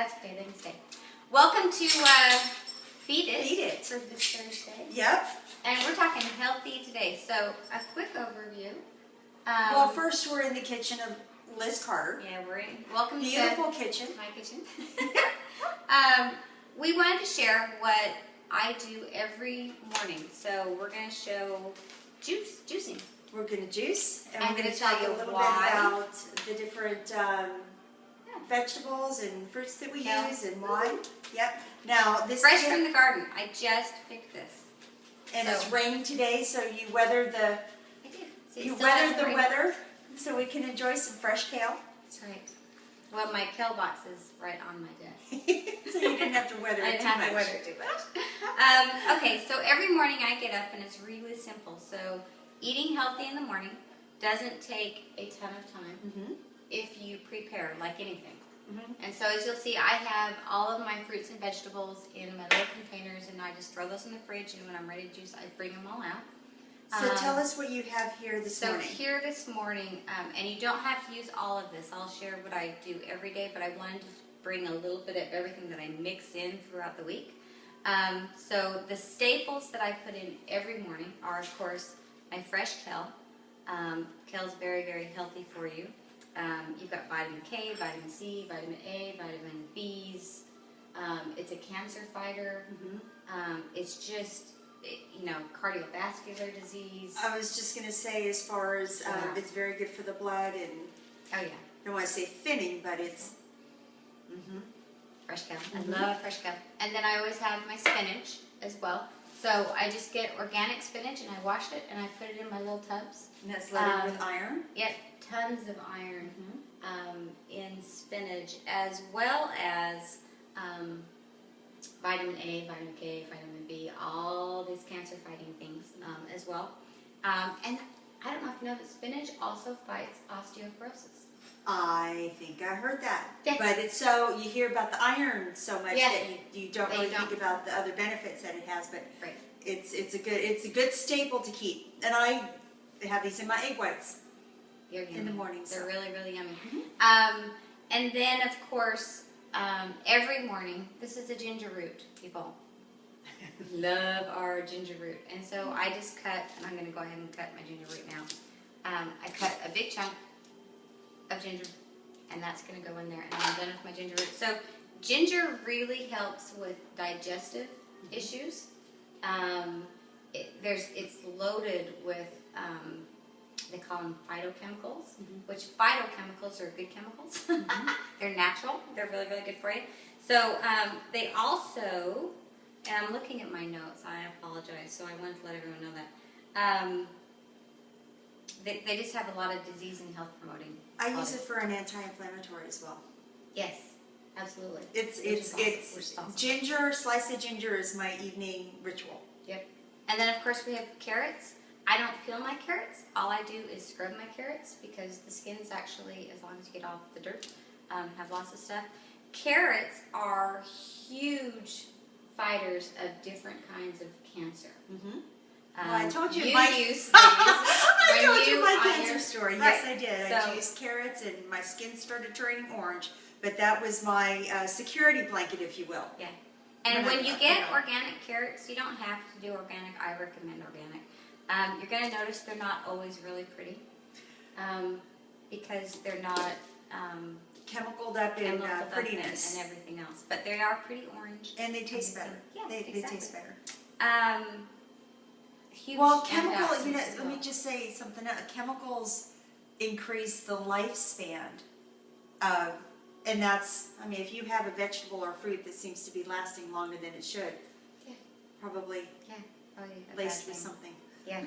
That's okay. They can stay. Welcome to Feed It. Feed It. For this Thursday. Yep. And we're talking healthy today. So a quick overview. Well, first we're in the kitchen of Liz Carter. Yeah, we're in. Welcome Beautiful to kitchen. my kitchen. We wanted to share what I do every morning. So we're going to show juicing. We're going to juice, and I'm we're going to tell talk you a little why. bit about the different vegetables and fruits that we use and why. Yep. Now this Fresh from the garden. I just picked this. and so, it's raining today, so you weather the I did. So you still weather has the rain. weather, so we can enjoy some fresh kale. That's right. Well, my kale box is right on my desk. So you didn't have to weather I it didn't too have much. to weather it too much. Okay, so every morning I get up and it's really simple. So eating healthy in the morning doesn't take a ton of time if you prepare like anything. And so as you'll see, I have all of my fruits and vegetables in my little containers, and I just throw those in the fridge, and when I'm ready to juice, I bring them all out. So tell us what you have here this morning. So here this morning, and you don't have to use all of this. I'll share what I do every day, but I wanted to bring a little bit of everything that I mix in throughout the week. So the staples that I put in every morning are, of course, my fresh kale. Kale's very, very healthy for you. You've got vitamin K, vitamin C, vitamin A, vitamin Bs. It's a cancer fighter. It's just, cardiovascular disease. I was just going to say, as far as it's very good for the blood, and Oh yeah, I don't want to say thinning, but it's fresh kale. I love fresh kale. And then I always have my spinach as well. So I just get organic spinach and I wash it and I put it in my little tubs. and that's loaded with iron. Yep, tons of iron in spinach, as well as vitamin A, vitamin K, vitamin B, all these cancer-fighting things as well. And I don't know if you know that spinach also fights osteoporosis. I think I heard that. Yeah. But it's so, you hear about the iron so much that you don't That really you don't. think about the other benefits that it has, but Right. it's a good staple to keep. And I have these in my egg whites They're yummy. in the morning. They're So. really, really yummy. And then, of course, every morning, this is a ginger root, people. Love our ginger root. And so I just cut, and I'm going to go ahead and cut my ginger root now. I cut a big chunk of ginger, and that's going to go in there, and I'm done with my ginger root. So ginger really helps with digestive issues. It's loaded with, they call them phytochemicals, which phytochemicals are good chemicals. They're natural. They're really, really good for you. So they also, and I'm looking at my notes. I apologize. So I wanted to let everyone know that. They just have a lot of disease and health promoting. I use it for an anti-inflammatory as well. Yes, absolutely. It's awesome. ginger, slice of ginger is my evening ritual. Yep. And then of course we have carrots. I don't peel my carrots. All I do is scrub my carrots because the skin's actually, as long as you get off the dirt, have lots of stuff. Carrots are huge fighters of different kinds of cancer. Well, I told you use my these I when told you my on cancer your- story. Right. Yes, I did. So- I juiced carrots and my skin started turning orange. But that was my security blanket, if you will. Yeah. And when you I get know. organic carrots, you don't have to do organic. I recommend organic. You're going to notice they're not always really pretty because they're not Chemicaled up in chemicaled up prettiness. and everything else. But they are pretty orange. And they taste better. Yeah, They exactly. taste better. Huge Well, chemical, antioxidants let as me well. just say something else. Chemicals increase the lifespan of, and that's, I mean, if you have a vegetable or fruit that seems to be lasting longer than it should, Yeah. probably Yeah. Probably a laced bad with thing. something. Yeah.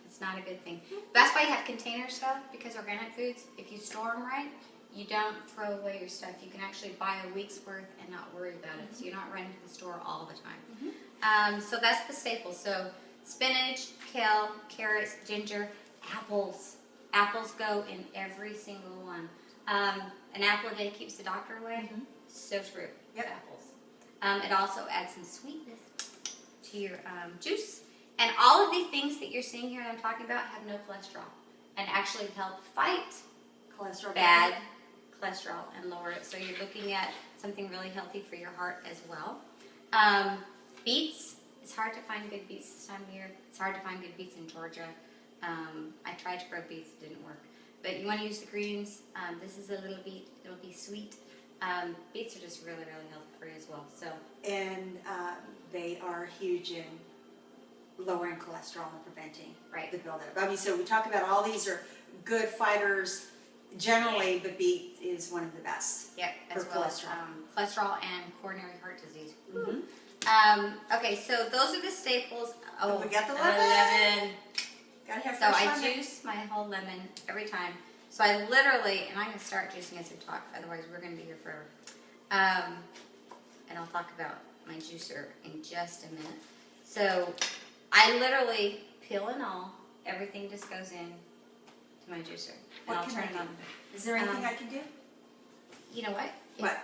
It's not a good thing. That's why you have container stuff, because organic foods, if you store them right, you don't throw away your stuff. You can actually buy a week's worth and not worry about it. So you're not running to the store all the time. So that's the staples. So spinach, kale, carrots, ginger, apples. Apples go in every single one. An apple a day keeps the doctor away. So true. Yep. Apples. It also adds some sweetness to your juice. And all of these things that you're seeing here that I'm talking about have no cholesterol and actually help fight Cholesterol. bad cholesterol and lower it. So you're looking at something really healthy for your heart as well. Beets. It's hard to find good beets this time of year. It's hard to find good beets in Georgia. I tried to grow beets, it didn't work. But you want to use the greens. This is a little beet. It'll be sweet. Beets are just really, really healthy for you as well. So. And they are huge in lowering cholesterol and preventing the buildup. I mean, so we talk about all these are good fighters generally, but beet is one of the best. Yep, for as well as cholesterol. Cholesterol and coronary heart disease. Mm-hmm. Okay, so those are the staples. Oh, we got the lemon. Gotta have So fresh I lemon. juice my whole lemon every time. So I literally, and I'm going to start juicing as we talk, otherwise we're going to be here forever. And I'll talk about my juicer in just a minute. So I literally, peel and all, everything just goes in to my juicer. And What I'll can turn I it do? on. Is there anything I can do? You know what? What?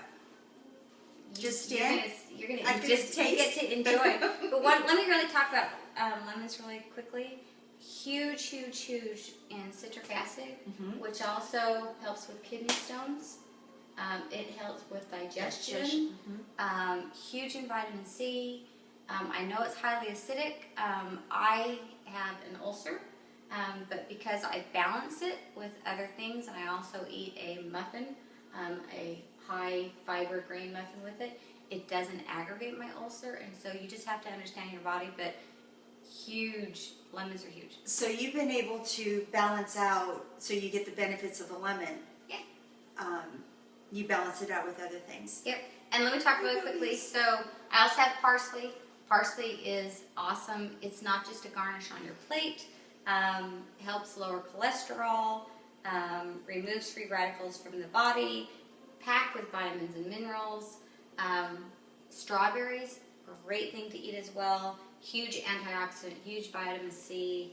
Just You're stand? gonna I can just taste? get to enjoy. But let me really talk about lemons really quickly. Huge, huge, huge in citric acid, which also helps with kidney stones. It helps with digestion. Huge in vitamin C. I know it's highly acidic. I have an ulcer, but because I balance it with other things, and I also eat a muffin, a high fiber grain muffin with it, it doesn't aggravate my ulcer. And so you just have to understand your body, but lemons are huge. So you've been able to balance out, so you get the benefits of the lemon. Yeah. You balance it out with other things. Yep. And let me talk really quickly. So I also have parsley. Parsley is awesome. It's not just a garnish on your plate. Helps lower cholesterol, removes free radicals from the body, packed with vitamins and minerals. Strawberries, great thing to eat as well. Huge antioxidant, huge vitamin C.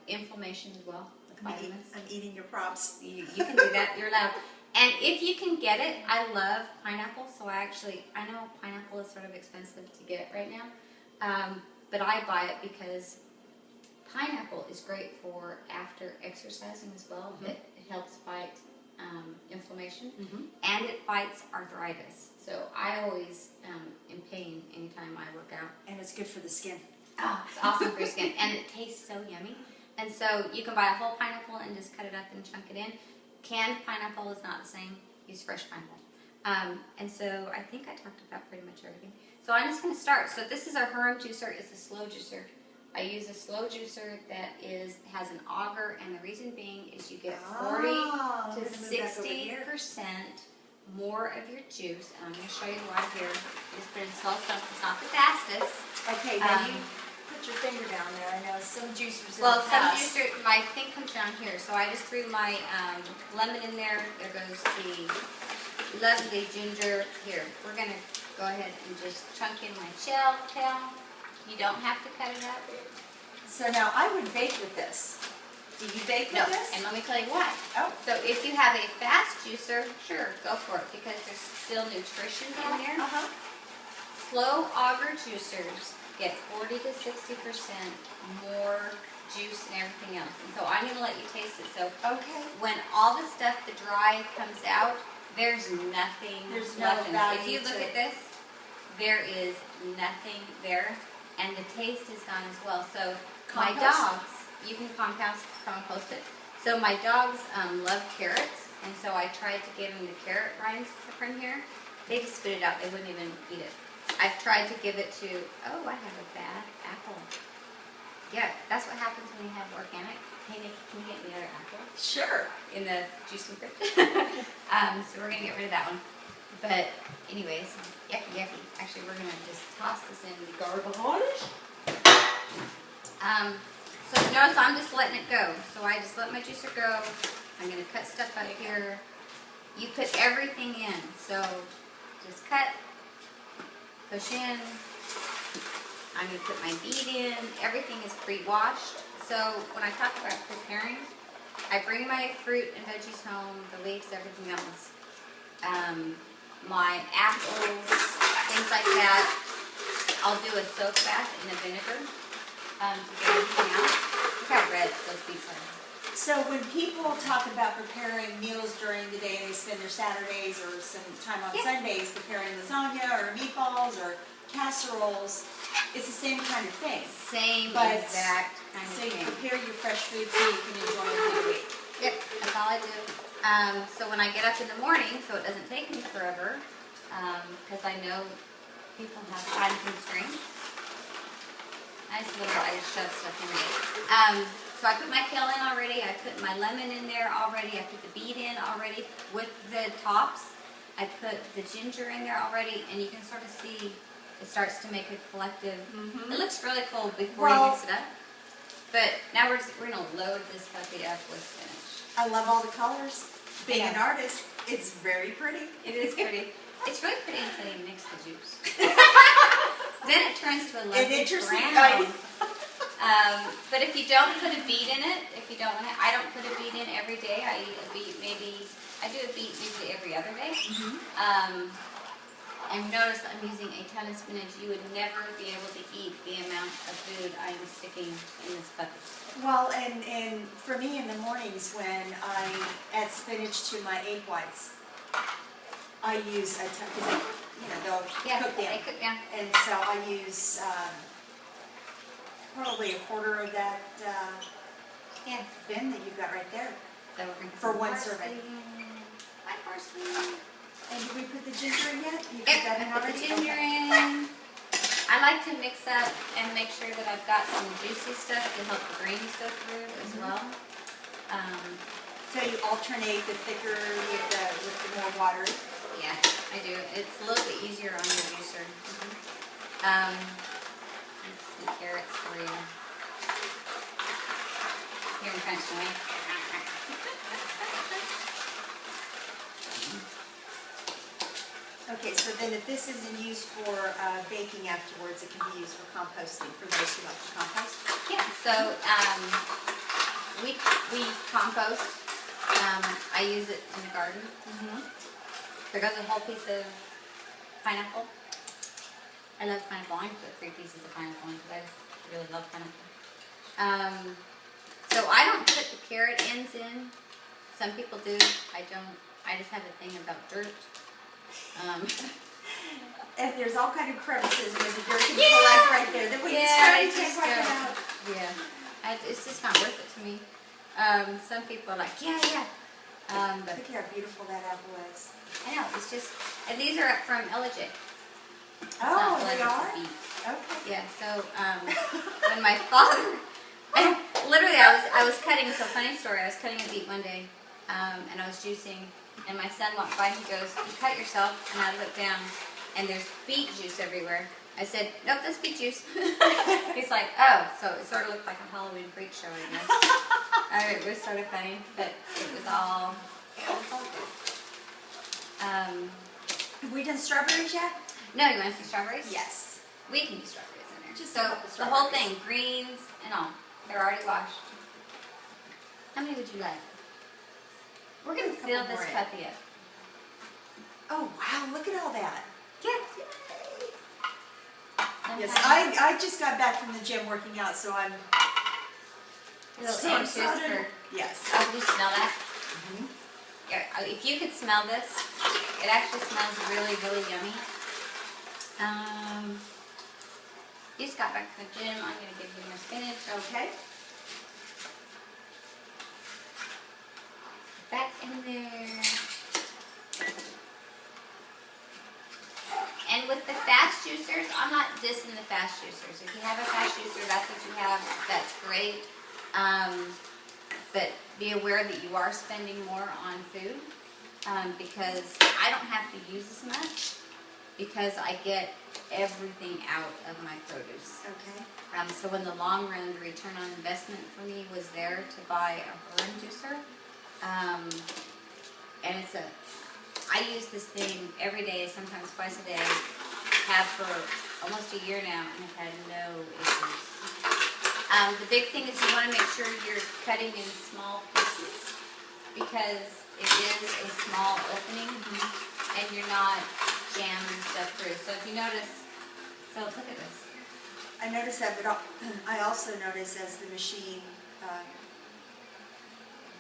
Inflammation as well. Vitamins. I'm eating your props. You can do that. You're allowed. And if you can get it, I love pineapple. So I know pineapple is sort of expensive to get right now, but I buy it because pineapple is great for after exercising as well. It helps fight inflammation, and it fights arthritis. So I always am in pain anytime I work out. And it's good for the skin. Oh, it's awesome for your skin, and it tastes so yummy. And so you can buy a whole pineapple and just cut it up and chunk it in. Canned pineapple is not the same. Use fresh pineapple. And so I think I talked about pretty much everything. So I'm just going to start. So this is our Hurum juicer. It's a slow juicer. I use a slow juicer that has an auger, and the reason being is you get 40 to 60% more of your juice. And I'm going to show you why here. Just put in slow stuff. It's not the fastest. Okay, now you put your finger down there. I know some juicers Well, some juicer, my thing comes down here, so I just threw my lemon in there. There goes the lovely ginger. Here, we're going to go ahead and just chunk in my shell tail. You don't have to cut it up. So now I would bake with this. Do you bake with this? And let me tell you why. Oh. So if you have a fast juicer, sure, go for it, because there's still nutrition in there. Slow auger juicers get 40 to 60% more juice and everything else. And so I'm going to let you taste it. So when all the stuff, the dry, comes out, there's nothing left in it. If you look at this, there is nothing there, and the taste is gone as well. So my dogs, you can compost it. So my dogs love carrots, and so I tried to give them the carrot rinds from here. They just spit it out. They wouldn't even eat it. I've tried to give it to, I have a bad apple. Yeah, that's what happens when you have organic. Hey, Nick, can you get me another apple? Sure. In the juicing fridge. So we're going to get rid of that one. But anyways, yucky. Actually, we're going to just toss this in the garbage. So notice I'm just letting it go. So I just let my juicer go. I'm going to cut stuff out of here. You put everything in. So just cut, push in. I'm going to put my beet in. Everything is pre-washed. So when I talk about preparing, I bring my fruit and veggies home, the leaves, everything else. My apples, things like that. I'll do a soak bath in a vinegar to get everything out. Look how red those beets are. So when people talk about preparing meals during the day, they spend their Saturdays or some time on Sundays preparing lasagna or meatballs or casseroles, it's the same kind of thing. Same But- exact kind of So you thing. prepare your fresh food so you can enjoy it through the week. Yep, that's all I do. So when I get up in the morning, so it doesn't take me forever, because I know people have time constraints. I just shove stuff in there. So I put my kale in already. I put my lemon in there already. I put the beet in already with the tops. I put the ginger in there already, and you can sort of see it starts to make a collective. It looks really cool before you mix it up. But now we're gonna load this puppy up with spinach. I love all the colors. Being an Yeah. artist, it's very pretty. It is pretty. It's really pretty until you mix the juice. Then it turns to a lovely brown. But if you don't put a beet in it, if you don't want to, I don't put a beet in every day. I eat a beet maybe, I do a beet usually every other day. And notice I'm using a ton of spinach. You would never be able to eat the amount of food I'm sticking in this bucket. Well, and for me in the mornings when I add spinach to my egg whites, I use a ton, because they'll cook them. They cook, yeah. And so I use probably a quarter of that bin that you've got right there. So we're gonna For put one parsley serving. in. Hi, parsley. And did we put the ginger in yet? You put Yep, that in I put the already? ginger Okay. in. I like to mix up and make sure that I've got some juicy stuff to help the grains go through as well. So you alternate the thicker with the more water. Yeah, I do. It's a little bit easier on your juicer. Let's see carrots for you. Here, I'm kind of showing. Okay, so then if this isn't used for baking afterwards, it can be used for composting for those who like to compost. Yeah, so we compost. I use it in the garden. There goes a whole piece of pineapple. I love pineapple. I can put 3 pieces of pineapple in because I really love pineapple. So I don't put the carrot ends in. Some people do. I don't. I just have a thing about dirt. And there's all kind of crevices where the dirt can collect right there. Then when you start, you can't wipe it out. Yeah, it's just not worth it to me. Some people are like, yeah. But Look how beautiful that apple is. I know, it's just, and these are from Elegit. Oh, they are? Okay. Okay. Yeah, so when my father, literally I was cutting, so funny story, I was cutting a beet one day, and I was juicing, and my son walked by and he goes, "You cut yourself," and I looked down, and there's beet juice everywhere. I said, "Nope, that's beet juice." He's like, "Oh," so it sort of looked like a Halloween freak show, I guess. It was sort of funny, but it was all good. Have we done strawberries yet? No, you want to see strawberries? Yes. We can do strawberries in there. Just so a couple the whole strawberries. thing, greens and all, they're already washed. How many would you like? We're gonna Couple fill this more in. puppy up. Oh, wow, look at all that. Yeah. Yes, Sometimes I just got back from the gym working out, so I'm a little so anxious excited. for. Yes. Oh, do you smell that? Yeah, if you could smell this, it actually smells really, really yummy. You just got back from the gym. I'm gonna give you more spinach. Okay. Back in there. And with the fast juicers, I'm not dissing the fast juicers. If you have a fast juicer, that's what you have. That's great. But be aware that you are spending more on food because I don't have to use as much because I get everything out of my produce. Okay. So in the long run, the return on investment for me was there to buy a Horan juicer. And I use this thing every day, sometimes twice a day, have for almost a year now, and have had no issues. The big thing is you want to make sure you're cutting in small pieces because it is a small opening and you're not jamming stuff through. So if you notice, so look at this. I noticed that, but I also noticed as the machine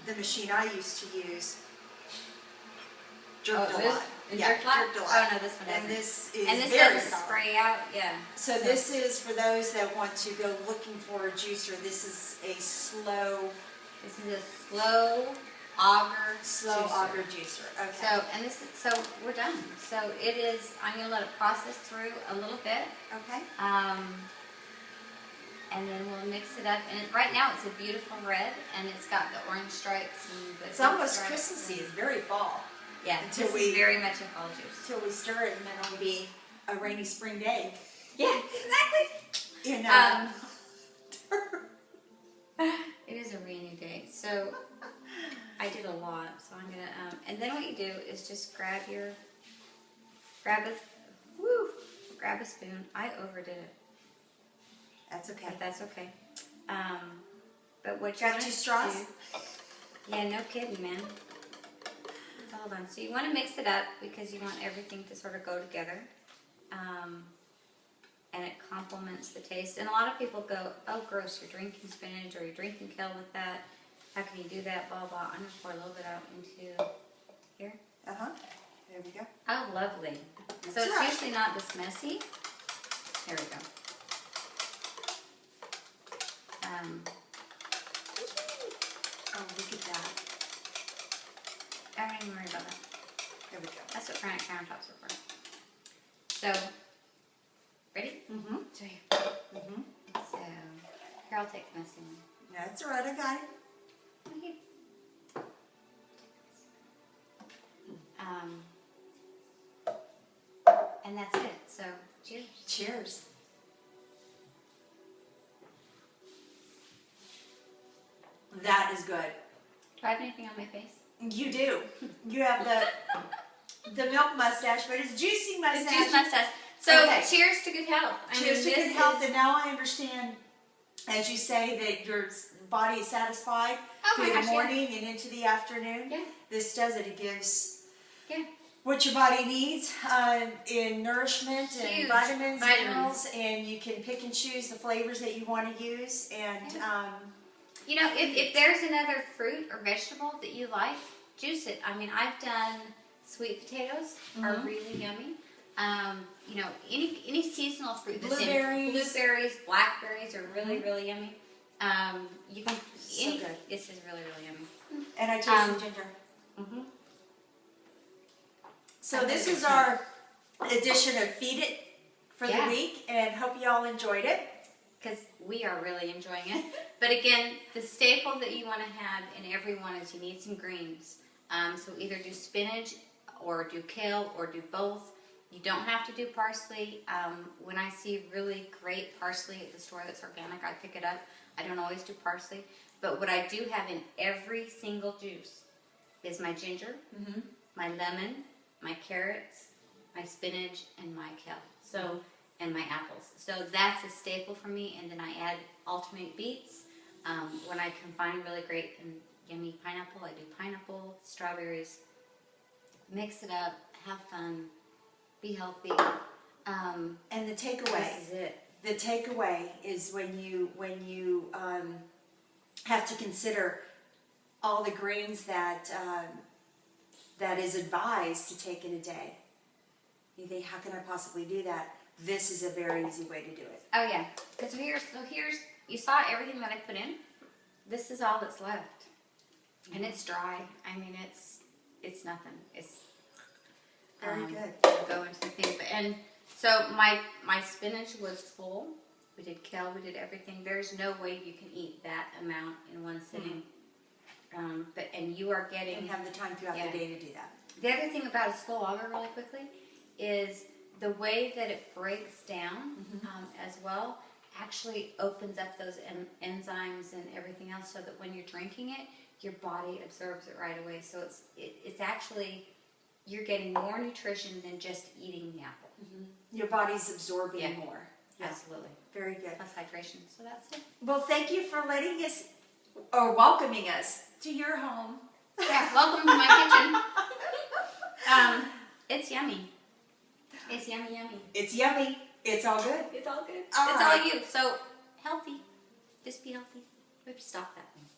the machine I used to use jerked a this? lot. It Yeah, jerked a lot? jerked a lot. Oh, no, this one And doesn't. this is And this very doesn't solid. spray out, yeah. So this is for those that want to go looking for a juicer. This is a slow This is a slow auger juicer. auger juicer. Okay. So we're done. So it is. I'm gonna let it process through a little bit, Okay. and then we'll mix it up. And right now it's a beautiful red, and it's got the orange stripes and the. It's pink almost stripes. Christmassy. It's very fall. Yeah, Until this we- is very much a fall juice. Till we stir it, and then it'll be a rainy spring day. Yeah, exactly. You know. It is a rainy day, so I did a lot. So I'm gonna, and then what you do is just grab a spoon. I overdid it, That's okay. but that's okay. But what you Got want 2 to straws? do? Yeah, no kidding, man. Hold on. So you want to mix it up because you want everything to sort of go together. And it complements the taste. And a lot of people go, oh, gross, you're drinking spinach or you're drinking kale with that. How can you do that? Blah, blah. I'm going to pour a little bit out into here. Uh-huh. There we go. Oh, lovely. So That's it's right. usually not this messy. There we go. Oh, look at that. I don't even worry about that. There we go. That's what granite countertops are for. So, ready? Mm-hmm. So here. Mm-hmm. So, here, I'll take the messy one. That's all right. I got it. Thank you. And that's it. So, cheers. Cheers. That is good. Do I have anything on my face? You do. You have the milk mustache, but it's juicy mustache. It's juice mustache. So, Okay. cheers to good health. Cheers to this good health. is- And now I understand, as you say, that your body is satisfied Oh my through the gosh, yeah. morning and into the afternoon. Yeah. This does it. It gives Yeah. what your body needs in nourishment and Huge. vitamins, Vitamins. minerals, and you can pick and choose the flavors that you want to use. And You know, if there's another fruit or vegetable that you like, juice it. I mean, I've done sweet potatoes are really yummy. You know, any seasonal fruit that's blueberries, blackberries are really really yummy. You can So good. This is really really yummy. and I taste some ginger. Mm-hmm. So this is our edition of Feed It for the Yeah. week, and hope you all enjoyed it. Because we are really enjoying it. But again, the staple that you want to have in every one is you need some greens. So either do spinach or do kale or do both. You don't have to do parsley. When I see really great parsley at the store that's organic, I pick it up. I don't always do parsley. But what I do have in every single juice is my ginger, my lemon, my carrots, my spinach, and my kale. So, and my apples. So that's a staple for me. And then I alternate beets. When I can find really great and yummy pineapple, I do pineapple, strawberries. Mix it up, have fun, be healthy. And the takeaway. This is it. The takeaway is when you have to consider all the grains that is advised to take in a day. You think, how can I possibly do that? This is a very easy way to do it. Oh yeah, because here's you saw everything that I put in. This is all that's left, and it's dry. I mean, it's nothing. It's Very good. Go into the thing, and so my spinach was full. We did kale. We did everything. There's no way you can eat that amount in one sitting. And you are getting And have the time throughout the day to do that. The other thing about a slow auger, really quickly, is the way that it breaks down as well actually opens up those enzymes and everything else, so that when you're drinking it, your body absorbs it right away. So it's actually, you're getting more nutrition than just eating the apple. Your body's absorbing more. Yeah. Absolutely. Very good. Plus hydration. So that's it. Well, thank you for letting us, or welcoming us to your home. Yeah, welcome to my kitchen. It's yummy. It's yummy, yummy. It's yummy. It's all good. It's all good. All it's right. all you. So healthy. Just be healthy. We have to stop that one.